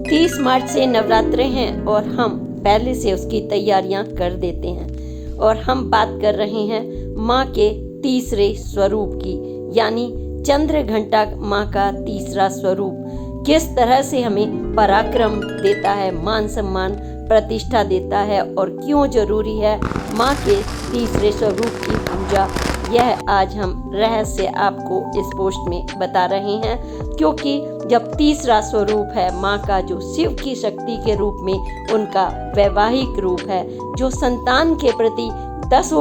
30 मार्च से नवरात्रे हैं और हम पहले से उसकी तैयारियां कर देते हैं। और हम बात कर रहे हैं माँ के तीसरे स्वरूप की, यानी चंद्र घंटा माँ का तीसरा स्वरूप किस तरह से हमें पराक्रम देता है, मान सम्मान प्रतिष्ठा देता है और क्यों जरूरी है माँ के तीसरे स्वरूप की पूजा। यह आज हम रहस्य आपको इस पोस्ट में बता रहे हैं, क्योंकि जब तीसरा स्वरूप है माँ का, जो शिव की शक्ति के रूप में उनका वैवाहिक रूप है, जो संतान के प्रति 10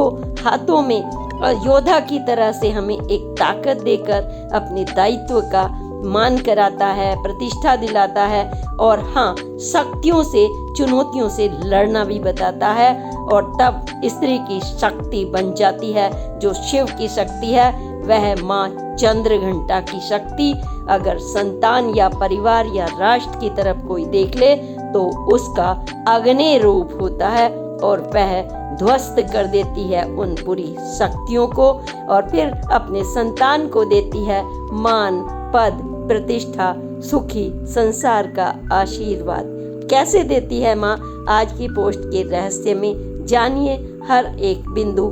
हाथों में योद्धा की तरह से हमें एक ताकत देकर अपने दायित्व का मान कराता है, प्रतिष्ठा दिलाता है और हाँ, शक्तियों से, चुनौतियों से लड़ना भी बताता है। और तब स्त्री की शक्ति बन जाती है, जो शिव की शक्ति है वह माँ चंद्र घंटा की शक्ति अगर संतान या परिवार या राष्ट्र की तरफ कोई देख ले तो उसका अग्नि रूप होता है और वह ध्वस्त कर देती है उन बुरी शक्तियों को और फिर अपने संतान को देती है मान, पद, प्रतिष्ठा, सुखी संसार का आशीर्वाद। कैसे देती है माँ, आज की पोस्ट के रहस्य में जानिए हर एक बिंदु।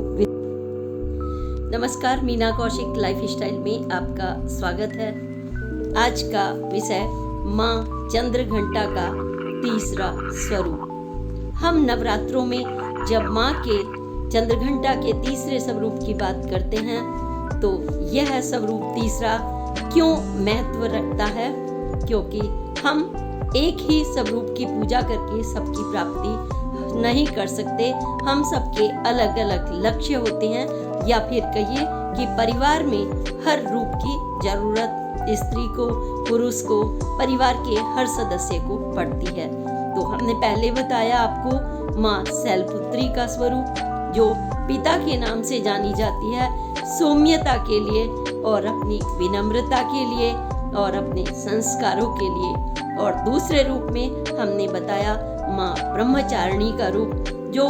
नमस्कार, मीना कौशिक लाइफ स्टाइल में आपका स्वागत है। आज का विषय माँ चंद्र घंटा का तीसरा स्वरूप। हम नवरात्रों में जब माँ के चंद्र घंटा के तीसरे स्वरूप की बात करते हैं तो यह स्वरूप तीसरा क्यों महत्व रखता है, क्योंकि हम एक ही स्वरूप की पूजा करके सबकी प्राप्ति नहीं कर सकते। हम सबके अलग अलग लक्ष्य होते हैं, या फिर कहिए कि परिवार में हर रूप की जरूरत स्त्री को, पुरुष को, परिवार के हर सदस्य को पड़ती है। तो हमने पहले बताया आपको माँ शैलपुत्री का स्वरूप, जो पिता के नाम से जानी जाती है, सौम्यता के लिए और अपनी विनम्रता के लिए और अपने संस्कारों के लिए। और दूसरे रूप में हमने बताया माँ ब्रह्मचारिणी का रूप, जो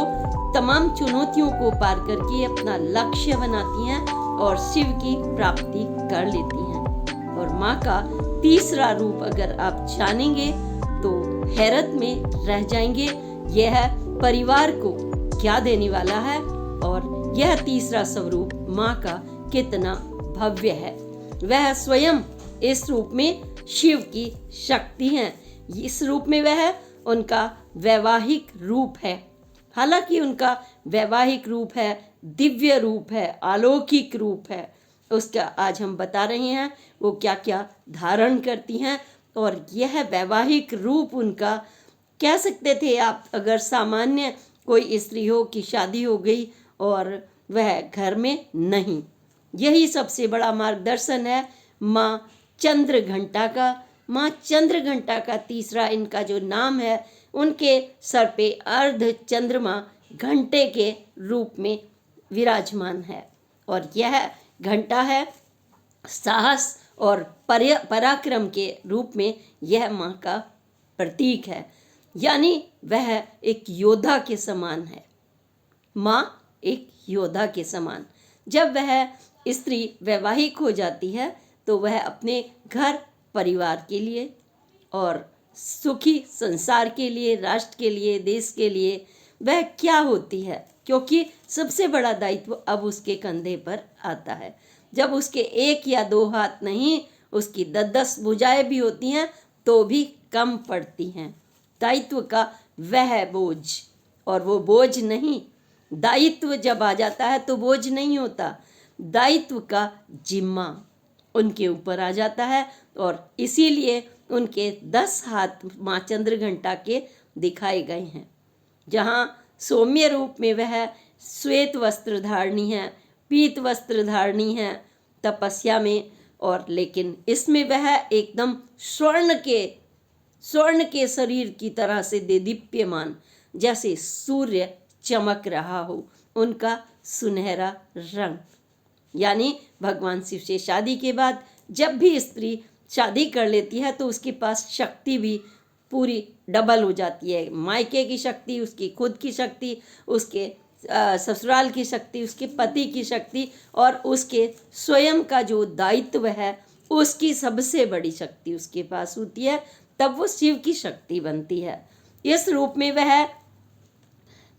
तमाम चुनौतियों को पार करके अपना लक्ष्य बनाती हैं और शिव की प्राप्ति कर लेती हैं। और माँ का तीसरा रूप अगर आप जानेंगे तो हैरत में रह जाएंगे। यह परिवार को क्या देने वाला है और यह तीसरा स्वरूप माँ का कितना भव्य है। वह स्वयं इस रूप में शिव की शक्ति है। इस रूप में वह उनका वैवाहिक रूप है। हालांकि उनका वैवाहिक रूप है, दिव्य रूप है, अलौकिक रूप है। उसका आज हम बता रहे हैं वो क्या क्या धारण करती हैं। और यह वैवाहिक रूप उनका, कह सकते थे आप, अगर सामान्य कोई स्त्री हो कि शादी हो गई और वह घर में नहीं, यही सबसे बड़ा मार्गदर्शन है माँ चंद्र घंटा का। माँ चंद्र घंटा का तीसरा इनका जो नाम है, उनके सर पे अर्ध चंद्रमा घंटे के रूप में विराजमान है। और यह घंटा है साहस और पराक्रम के रूप में, यह माँ का प्रतीक है, यानी वह एक योद्धा के समान है। माँ एक योद्धा के समान। जब वह स्त्री वैवाहिक हो जाती है तो वह अपने घर परिवार के लिए और सुखी संसार के लिए, राष्ट्र के लिए, देश के लिए वह क्या होती है, क्योंकि सबसे बड़ा दायित्व अब उसके कंधे पर आता है। जब उसके 1 या 2 हाथ नहीं, उसकी 10-10 भुजाएं भी होती हैं तो भी कम पड़ती हैं। दायित्व का वह बोझ, और वो बोझ नहीं, दायित्व जब आ जाता है तो बोझ नहीं होता, दायित्व का जिम्मा उनके ऊपर आ जाता है। और इसीलिए उनके 10 हाथ माँ चंद्र घंटा के दिखाए गए हैं, जहाँ सौम्य रूप में वह श्वेत वस्त्र धारणी है, पीत वस्त्र धारणी है तपस्या में, और लेकिन इसमें वह एकदम स्वर्ण के शरीर की तरह से देदीप्यमान, जैसे सूर्य चमक रहा हो, उनका सुनहरा रंग। यानी भगवान शिव से शादी के बाद जब भी स्त्री शादी कर लेती है तो उसके पास शक्ति भी पूरी डबल हो जाती है। मायके की शक्ति, उसकी खुद की शक्ति, उसके ससुराल की शक्ति, उसके पति की शक्ति और उसके स्वयं का जो दायित्व है उसकी सबसे बड़ी शक्ति उसके पास होती है। तब वो शिव की शक्ति बनती है। इस रूप में वह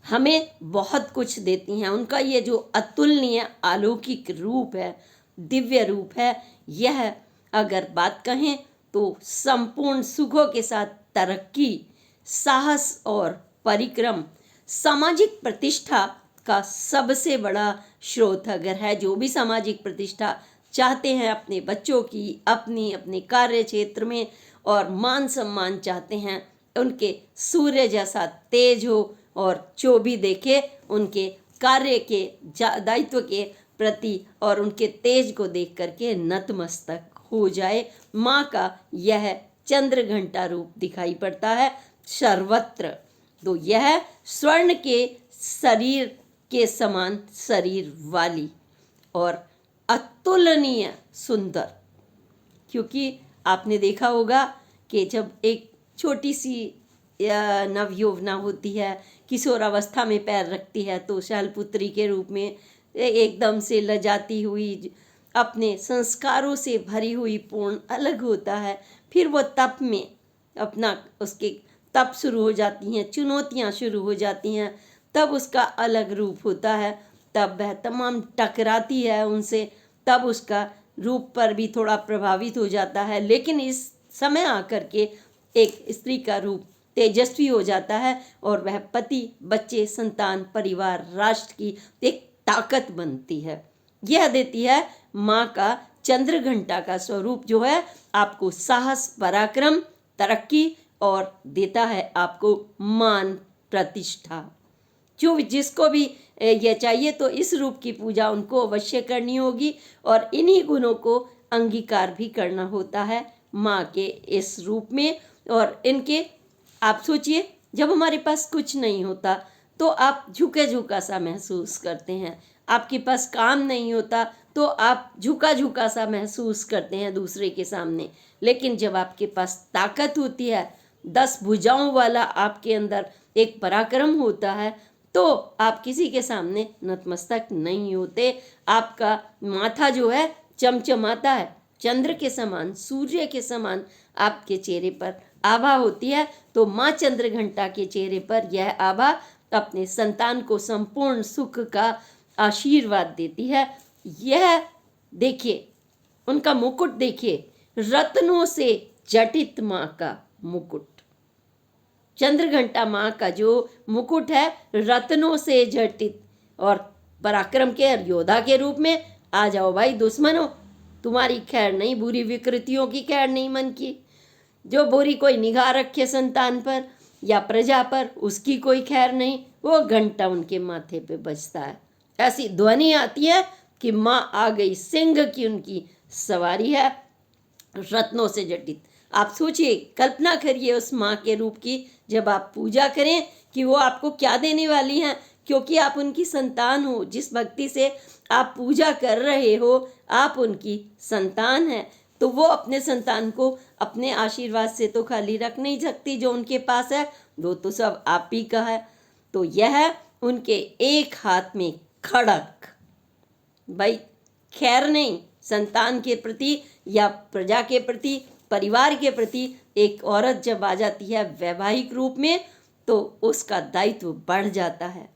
हमें बहुत कुछ देती हैं। उनका ये जो अतुलनीय अलौकिक रूप है, दिव्य रूप है, यह अगर बात कहें तो संपूर्ण सुखों के साथ तरक्की, साहस और परिक्रम, सामाजिक प्रतिष्ठा का सबसे बड़ा स्रोत अगर है, जो भी सामाजिक प्रतिष्ठा चाहते हैं अपने बच्चों की, अपने कार्य क्षेत्र में, और मान सम्मान चाहते हैं, उनके सूर्य जैसा तेज हो और जो भी देखे उनके कार्य के दायित्व के प्रति और उनके तेज को देख करके नतमस्तक हो जाए। माँ का यह चंद्र घंटा रूप दिखाई पड़ता है सर्वत्र। तो यह स्वर्ण के शरीर के समान शरीर वाली और अतुलनीय सुंदर, क्योंकि आपने देखा होगा कि जब एक छोटी सी नवयौवना होती है, किशोरावस्था में पैर रखती है, तो शैलपुत्री के रूप में एकदम से लजाती हुई, अपने संस्कारों से भरी हुई पूर्ण अलग होता है। फिर वो तप में अपना उसके तप शुरू हो जाती हैं, चुनौतियाँ शुरू हो जाती हैं, तब उसका अलग रूप होता है। तब वह तमाम टकराती है उनसे, तब उसका रूप पर भी थोड़ा प्रभावित हो जाता है। लेकिन इस समय आकर के एक स्त्री का रूप तेजस्वी हो जाता है और वह पति, बच्चे, संतान, परिवार, राष्ट्र की एक ताकत बनती है। यह देती है माँ का चंद्र घंटा का स्वरूप, जो है आपको साहस, पराक्रम, तरक्की और देता है आपको मान, प्रतिष्ठा। जो जिसको भी यह चाहिए तो इस रूप की पूजा उनको अवश्य करनी होगी और इन्हीं गुणों को अंगीकार भी करना होता है माँ के इस रूप में। और इनके आप सोचिए, जब हमारे पास कुछ नहीं होता तो आप झुका झुका सा महसूस करते हैं, आपके पास काम नहीं होता तो आप झुका झुका सा महसूस करते हैं दूसरे के सामने। लेकिन जब आपके पास ताकत होती है, 10 भुजाओं वाला आपके अंदर एक पराक्रम होता है, तो आप किसी के सामने नतमस्तक नहीं होते। आपका माथा जो है चमचमाता है, चंद्र के समान, सूर्य के समान आपके चेहरे पर आभा होती है। तो माँ चंद्र घंटा के चेहरे पर यह आभा अपने संतान को संपूर्ण सुख का आशीर्वाद देती है। यह देखिए, उनका मुकुट देखिए, रत्नों से जटित माँ का मुकुट, चंद्र घंटा माँ का जो मुकुट है रत्नों से जटित, और पराक्रम के योद्धा के रूप में आ जाओ भाई दुश्मनों, तुम्हारी खैर नहीं, बुरी विकृतियों की खैर नहीं मन की। जो बुरी कोई निगाह रखे संतान पर या प्रजा पर, उसकी कोई खैर नहीं। वो घंटा उनके माथे पे बजता है, ऐसी ध्वनि आती है कि माँ आ गई, सिंह की उनकी सवारी है, रत्नों से जटित। आप सोचिए, कल्पना करिए उस माँ के रूप की, जब आप पूजा करें कि वो आपको क्या देने वाली हैं, क्योंकि आप उनकी संतान हो। जिस भक्ति से आप पूजा कर रहे हो, आप उनकी संतान हैं, तो वो अपने संतान को अपने आशीर्वाद से तो खाली रख नहीं सकती। जो उनके पास है वो तो सब आप ही का है। तो यह उनके एक हाथ में खड़क, भाई खैर नहीं, संतान के प्रति या प्रजा के प्रति, परिवार के प्रति एक औरत जब आ जाती है वैवाहिक रूप में, तो उसका दायित्व बढ़ जाता है।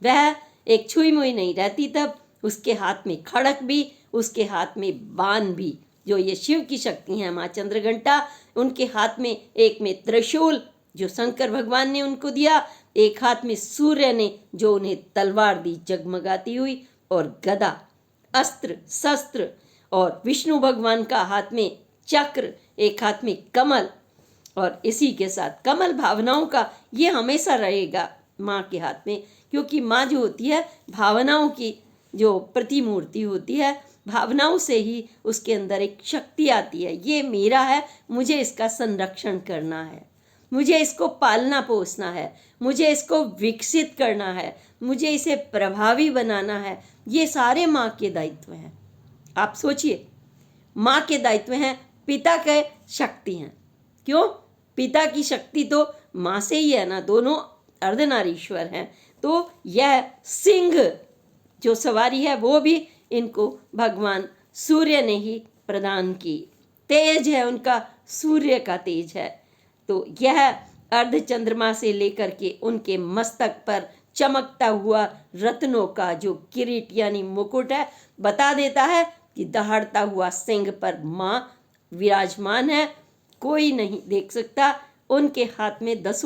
वह एक छुई मुई नहीं रहती, तब उसके हाथ में खड़क भी, उसके हाथ में बाण भी, जो ये शिव की शक्ति है माँ चंद्रघंटा। उनके हाथ में एक में त्रिशूल जो शंकर भगवान ने उनको दिया, एक हाथ में सूर्य ने जो उन्हें तलवार दी जगमगाती हुई, और गदा, अस्त्र शस्त्र, और विष्णु भगवान का हाथ में चक्र, एक हाथ में कमल, और इसी के साथ कमल भावनाओं का ये हमेशा रहेगा माँ के हाथ में, क्योंकि माँ जो होती है भावनाओं की जो प्रतिमूर्ति होती है, भावनाओं से ही उसके अंदर एक शक्ति आती है। ये मेरा है, मुझे इसका संरक्षण करना है, मुझे इसको पालना पोसना है, मुझे इसको विकसित करना है, मुझे इसे प्रभावी बनाना है। ये सारे माँ के दायित्व हैं। आप सोचिए, माँ के दायित्व हैं, पिता के शक्ति हैं। क्यों? पिता की शक्ति तो माँ से ही है ना, दोनों अर्धनारीश्वर हैं। तो यह सिंह जो सवारी है वो भी इनको भगवान सूर्य ने ही प्रदान की। तेज है उनका, सूर्य का तेज है। तो यह अर्ध चंद्रमा से लेकर के उनके मस्तक पर चमकता हुआ रत्नों का जो किरीट यानी मुकुट है बता देता है कि दहाड़ता हुआ सिंह पर माँ विराजमान है, कोई नहीं देख सकता। उनके हाथ में 10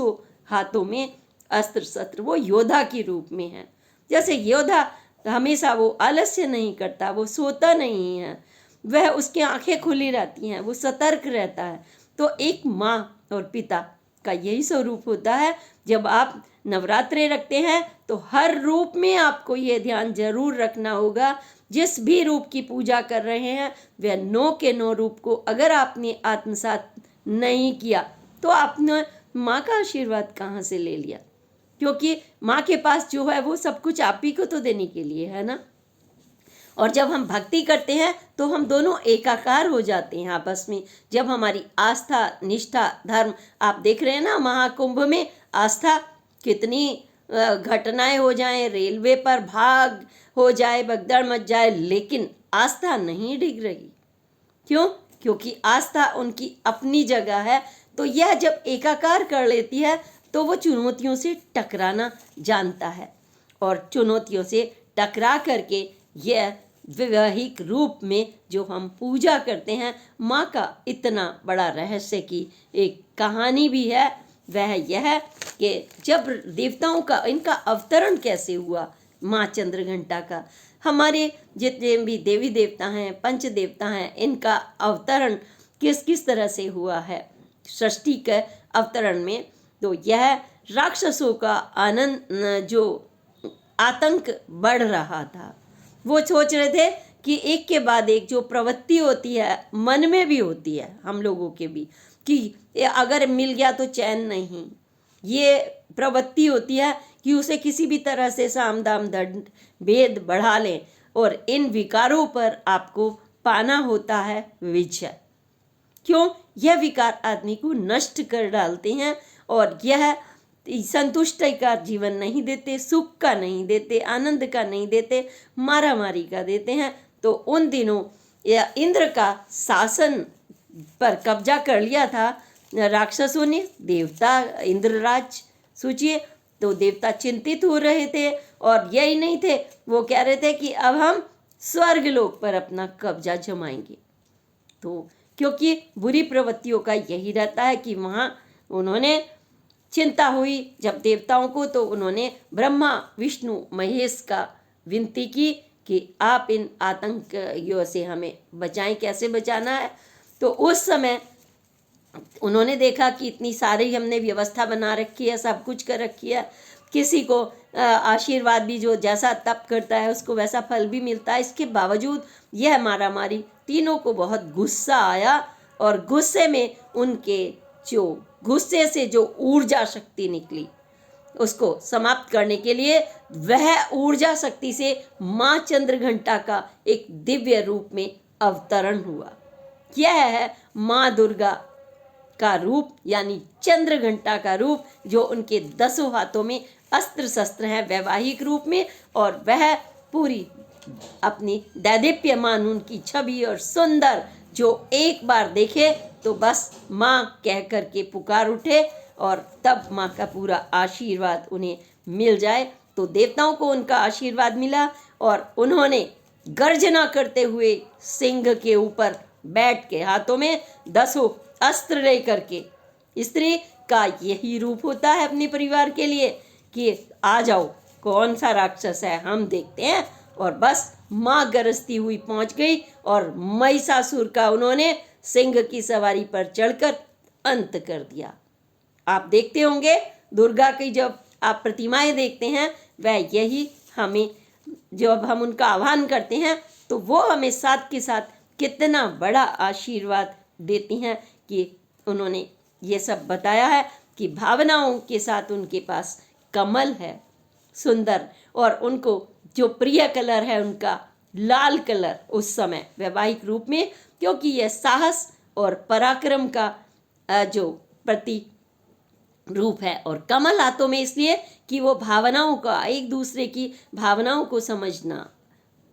हाथों में अस्त्र शस्त्र, वो योद्धा के रूप में है। जैसे योद्धा हमेशा वो आलस्य नहीं करता, वो सोता नहीं है, वह उसकी आंखें खुली रहती हैं, वो सतर्क रहता है। तो एक माँ और पिता का यही स्वरूप होता है। जब आप नवरात्रे रखते हैं तो हर रूप में आपको ये ध्यान जरूर रखना होगा, जिस भी रूप की पूजा कर रहे हैं वह 9 के 9 रूप को अगर आपने आत्मसात नहीं किया तो आपने माँ का आशीर्वाद कहाँ से ले लिया, क्योंकि माँ के पास जो है वो सब कुछ आप ही को तो देने के लिए है ना। और जब हम भक्ति करते हैं तो हम दोनों एकाकार हो जाते हैं आपस में। जब हमारी आस्था, निष्ठा, धर्म, आप देख रहे हैं ना महाकुंभ में आस्था, कितनी घटनाएं हो जाएं, रेलवे पर भाग हो जाए, भगदड़ मच जाए, लेकिन आस्था नहीं डिग रही। क्यों? क्योंकि आस्था उनकी अपनी जगह है। तो यह जब एकाकार कर लेती है तो वो चुनौतियों से टकराना जानता है, और चुनौतियों से टकरा करके यह वैवाहिक रूप में जो हम पूजा करते हैं माँ का इतना बड़ा रहस्य की एक कहानी भी है। वह यह कि जब देवताओं का इनका अवतरण कैसे हुआ, माँ चंद्रघंटा का, हमारे जितने भी देवी देवता हैं, पंच देवता हैं, इनका अवतरण किस किस तरह से हुआ है सृष्टि के अवतरण में। तो यह राक्षसों का आनंद जो आतंक बढ़ रहा था, वो सोच रहे थे कि एक के बाद एक जो प्रवृत्ति होती है मन में भी होती है हम लोगों के भी, कि अगर मिल गया तो चैन नहीं, ये प्रवृत्ति होती है कि उसे किसी भी तरह से साम दाम दंड भेद बढ़ा लें, और इन विकारों पर आपको पाना होता है विजय। क्यों? यह विकार आदमी को नष्ट कर डालते हैं और यह संतुष्टि का जीवन नहीं देते, सुख का नहीं देते, आनंद का नहीं देते, मारामारी का देते हैं। तो उन दिनों यह इंद्र का शासन पर कब्जा कर लिया था राक्षसों ने, देवता इंद्रराज सोचिए। तो देवता चिंतित हो रहे थे, और यही नहीं थे, वो कह रहे थे कि अब हम स्वर्ग लोक पर अपना कब्जा जमाएंगे। तो क्योंकि बुरी प्रवृत्तियों का यही रहता है कि वहाँ उन्होंने चिंता हुई जब देवताओं को, तो उन्होंने ब्रह्मा विष्णु महेश का विनती की कि आप इन आतंकियों से हमें बचाएं, कैसे बचाना है। तो उस समय उन्होंने देखा कि इतनी सारी हमने व्यवस्था बना रखी है, सब कुछ कर रखी है, किसी को आशीर्वाद भी जो जैसा तप करता है उसको वैसा फल भी मिलता है, इसके बावजूद यह मारामारी, तीनों को बहुत गुस्सा आया, और गुस्से में उनके जो गुस्से से जो ऊर्जा शक्ति निकली उसको समाप्त करने के लिए वह ऊर्जा शक्ति से माँ चंद्रघंटा का एक दिव्य रूप में अवतरण हुआ। यह है माँ दुर्गा का रूप, यानी चंद्रघंटा का रूप, जो उनके 10 हाथों में अस्त्र शस्त्र हैं वैवाहिक रूप में, और वह पूरी अपनी दैदीप्यमान उनकी छवि और सुंदर, जो एक बार देखे तो बस माँ कह कर के पुकार उठे, और तब माँ का पूरा आशीर्वाद उन्हें मिल जाए। तो देवताओं को उनका आशीर्वाद मिला, और उन्होंने गर्जना करते हुए सिंह के ऊपर बैठ के हाथों में 10 अस्त्र ले करके, स्त्री का यही रूप होता है अपने परिवार के लिए कि आ जाओ, कौन सा राक्षस है हम देखते हैं। और बस माँ गरजती हुई पहुंच गई, और महिषासुर का उन्होंने सिंह की सवारी पर चढ़कर अंत कर दिया। आप देखते होंगे दुर्गा की जब आप प्रतिमाएं देखते हैं, वह यही हमें, जब हम उनका आह्वान करते हैं तो वो हमें साथ के साथ कितना बड़ा आशीर्वाद देती हैं, कि उन्होंने ये सब बताया है कि भावनाओं के साथ उनके पास कमल है सुंदर, और उनको जो प्रिय कलर है उनका लाल कलर उस समय वैवाहिक रूप में, क्योंकि यह साहस और पराक्रम का जो प्रति रूप है। और कमल हाथों में इसलिए कि वो भावनाओं का, एक दूसरे की भावनाओं को समझना,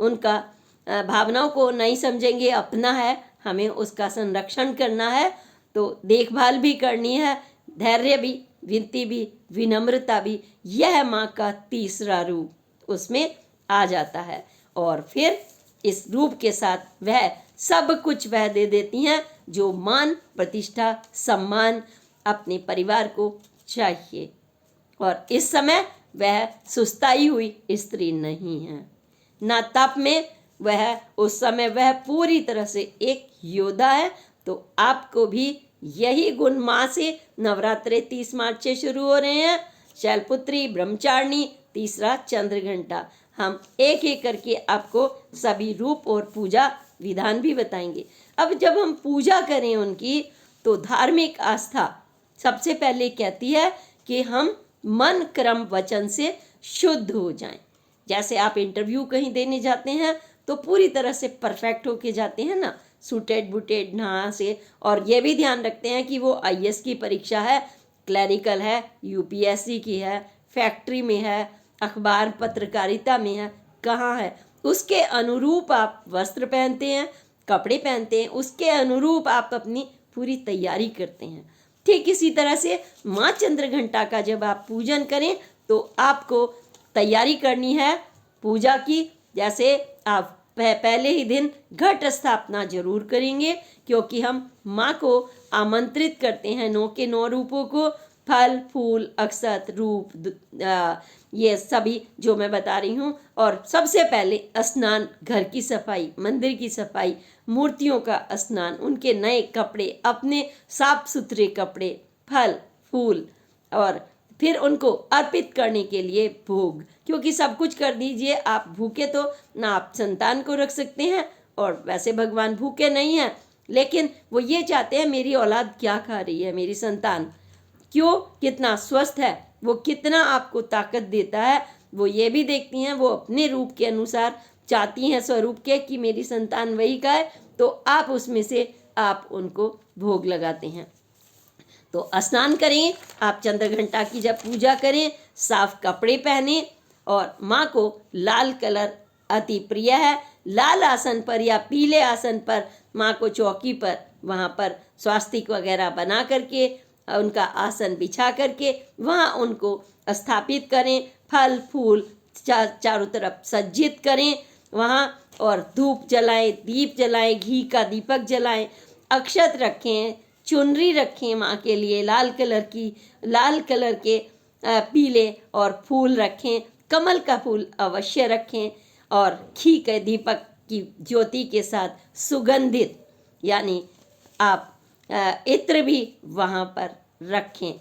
उनका भावनाओं को नहीं समझेंगे, अपना है, हमें उसका संरक्षण करना है, तो देखभाल भी करनी है, धैर्य भी, विनती भी, विनम्रता भी, यह माँ का तीसरा रूप उसमें आ जाता है। और फिर इस रूप के साथ वह सब कुछ वह दे देती हैं जो मान, प्रतिष्ठा, सम्मान अपने परिवार को चाहिए। और इस समय वह सुस्ताई हुई स्त्री नहीं है, ना तप में वह, उस समय वह पूरी तरह से एक योद्धा है। तो आपको भी यही गुण माँ से नवरात्रे 30 मार्च से शुरू हो रहे हैं। शैलपुत्री, ब्रह्मचारिणी, तीसरा चंद्रघंटा। हम एक एक करके आपको सभी रूप और पूजा विधान भी बताएंगे। अब जब हम पूजा करें उनकी, तो धार्मिक आस्था सबसे पहले कहती है कि हम मन, क्रम, वचन से शुद्ध हो जाएं। जैसे आप इंटरव्यू कहीं देने जाते हैं तो पूरी तरह से परफेक्ट होके जाते हैं ना, सूटेड बूटेड नहा से, और ये भी ध्यान रखते हैं कि वो आईएएस की परीक्षा है, क्लरिकल है, यूपीएससी की है, फैक्ट्री में है, अखबार पत्रकारिता में है, कहाँ है, उसके अनुरूप आप वस्त्र पहनते हैं, कपड़े पहनते हैं, उसके अनुरूप आप अपनी पूरी तैयारी करते हैं। ठीक इसी तरह से माँ चंद्रघंटा का जब आप पूजन करें तो आपको तैयारी करनी है पूजा की। जैसे आप पहले ही दिन घट स्थापना जरूर करेंगे, क्योंकि हम माँ को आमंत्रित करते हैं 9 के 9 रूपों को, फल, फूल, अक्षत, रूप, ये सभी जो मैं बता रही हूँ। और सबसे पहले स्नान, घर की सफाई, मंदिर की सफाई, मूर्तियों का स्नान, उनके नए कपड़े, अपने साफ सुथरे कपड़े, फल, फूल, और फिर उनको अर्पित करने के लिए भोग, क्योंकि सब कुछ कर दीजिए। आप भूखे तो ना आप संतान को रख सकते हैं, और वैसे भगवान भूखे नहीं हैं, लेकिन वो ये चाहते हैं मेरी औलाद क्या खा रही है, मेरी संतान क्यों, कितना स्वस्थ है, वो कितना आपको ताकत देता है, वो ये भी देखती हैं। वो अपने रूप के अनुसार चाहती हैं, स्वरूप के, कि मेरी संतान वही का है, तो आप उसमें से आप उनको भोग लगाते हैं। तो स्नान करें, आप चंद्रघंटा की जब पूजा करें, साफ कपड़े पहने, और माँ को लाल कलर अति प्रिय है। लाल आसन पर या पीले आसन पर माँ को चौकी पर, वहाँ पर स्वास्तिक वगैरह बना करके, उनका आसन बिछा करके वहाँ उनको स्थापित करें। फल फूल चारों तरफ सज्जित करें वहाँ, और धूप जलाएं, दीप जलाएं, घी का दीपक जलाएं, अक्षत रखें, चुनरी रखें माँ के लिए लाल कलर के पीले, और फूल रखें, कमल का फूल अवश्य रखें, और घी के दीपक की ज्योति के साथ सुगंधित, यानी आप इत्र भी वहाँ पर रखें।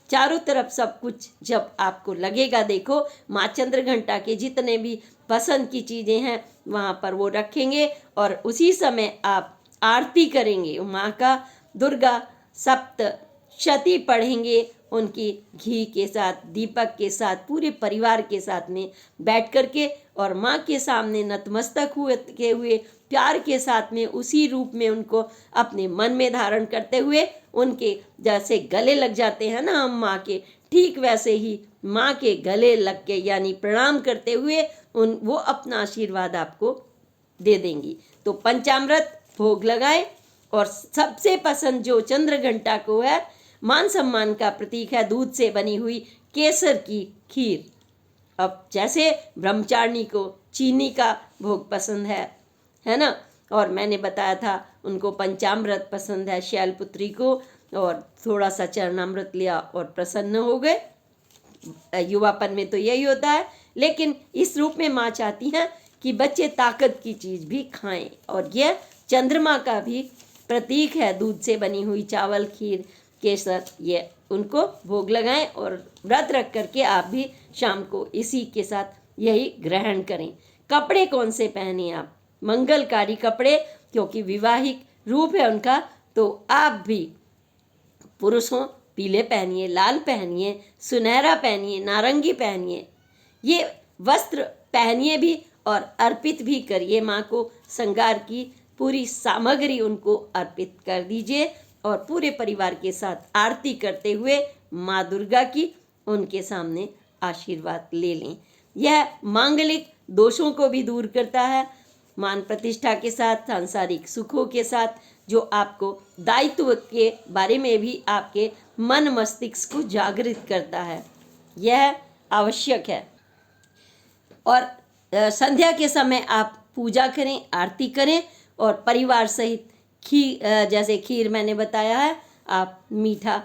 चारों तरफ सब कुछ जब आपको लगेगा, देखो माँ चंद्रघंटा के जितने भी पसंद की चीज़ें हैं वहाँ पर वो रखेंगे, और उसी समय आप आरती करेंगे माँ का, दुर्गा सप्तशती पढ़ेंगे उनकी, घी के साथ, दीपक के साथ, पूरे परिवार के साथ में बैठ करके, और माँ के सामने नतमस्तक हुए प्यार के साथ में उसी रूप में उनको अपने मन में धारण करते हुए, उनके जैसे गले लग जाते हैं ना हम माँ के, ठीक वैसे ही माँ के गले लग के, यानी प्रणाम करते हुए वो अपना आशीर्वाद आपको दे देंगी। तो पंचामृत भोग लगाए, और सबसे पसंद जो चंद्रघंटा को है, मान सम्मान का प्रतीक है, दूध से बनी हुई केसर की खीर। अब जैसे ब्रह्मचारिणी को चीनी का भोग पसंद है ना, और मैंने बताया था उनको पंचामृत पसंद है, शैलपुत्री को, और थोड़ा सा चरणामृत लिया और प्रसन्न हो गए। युवापन में तो यही होता है, लेकिन इस रूप में माँ चाहती हैं कि बच्चे ताकत की चीज़ भी खाएं, और यह चंद्रमा का भी प्रतीक है, दूध से बनी हुई चावल, खीर, केसर, ये उनको भोग लगाएं, और व्रत रख करके आप भी शाम को इसी के साथ यही ग्रहण करें। कपड़े कौन से पहने आप, मंगलकारी कपड़े, क्योंकि विवाहिक रूप है उनका, तो आप भी पुरुष हों पीले पहनिए, लाल पहनिए, सुनहरा पहनिए, नारंगी पहनिए, ये वस्त्र पहनिए भी, और अर्पित भी करिए माँ को। श्रृंगार की पूरी सामग्री उनको अर्पित कर दीजिए, और पूरे परिवार के साथ आरती करते हुए माँ दुर्गा की उनके सामने आशीर्वाद ले लें। यह मांगलिक दोषों को भी दूर करता है, मान प्रतिष्ठा के साथ, सांसारिक सुखों के साथ, जो आपको दायित्व के बारे में भी आपके मन मस्तिष्क को जागृत करता है, यह आवश्यक है। और संध्या के समय आप पूजा करें, आरती करें और परिवार सहित जैसे खीर मैंने बताया है, आप मीठा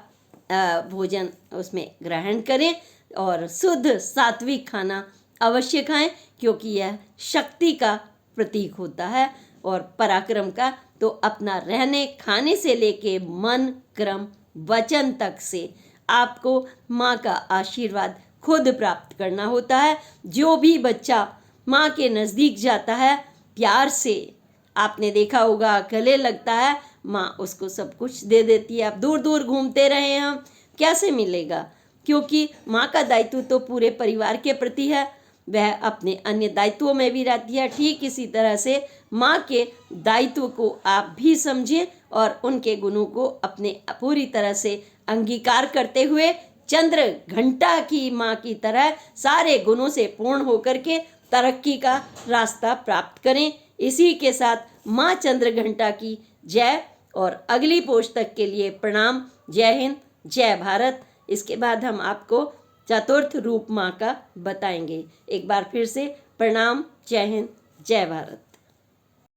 भोजन उसमें ग्रहण करें और शुद्ध सात्विक खाना अवश्य खाएं, क्योंकि यह शक्ति का प्रतीक होता है और पराक्रम का। तो अपना रहने खाने से लेके मन, क्रम, वचन तक से आपको माँ का आशीर्वाद खुद प्राप्त करना होता है। जो भी बच्चा माँ के नज़दीक जाता है, प्यार से, आपने देखा होगा, गले लगता है, माँ उसको सब कुछ दे देती है। आप दूर दूर घूमते रहे हम, कैसे मिलेगा? क्योंकि माँ का दायित्व तो पूरे परिवार के प्रति है, वह अपने अन्य दायित्वों में भी रहती है। ठीक इसी तरह से माँ के दायित्व को आप भी समझें और उनके गुणों को अपने पूरी तरह से अंगीकार करते हुए चंद्र घंटा की माँ की तरह सारे गुणों से पूर्ण होकर के तरक्की का रास्ता प्राप्त करें। इसी के साथ माँ चंद्र घंटा की जय और अगली पोस्ट तक के लिए प्रणाम। जय हिंद, जय भारत। इसके बाद हम आपको चतुर्थ रूप माँ का बताएंगे। एक बार फिर से प्रणाम, जय हिंद, जय भारत।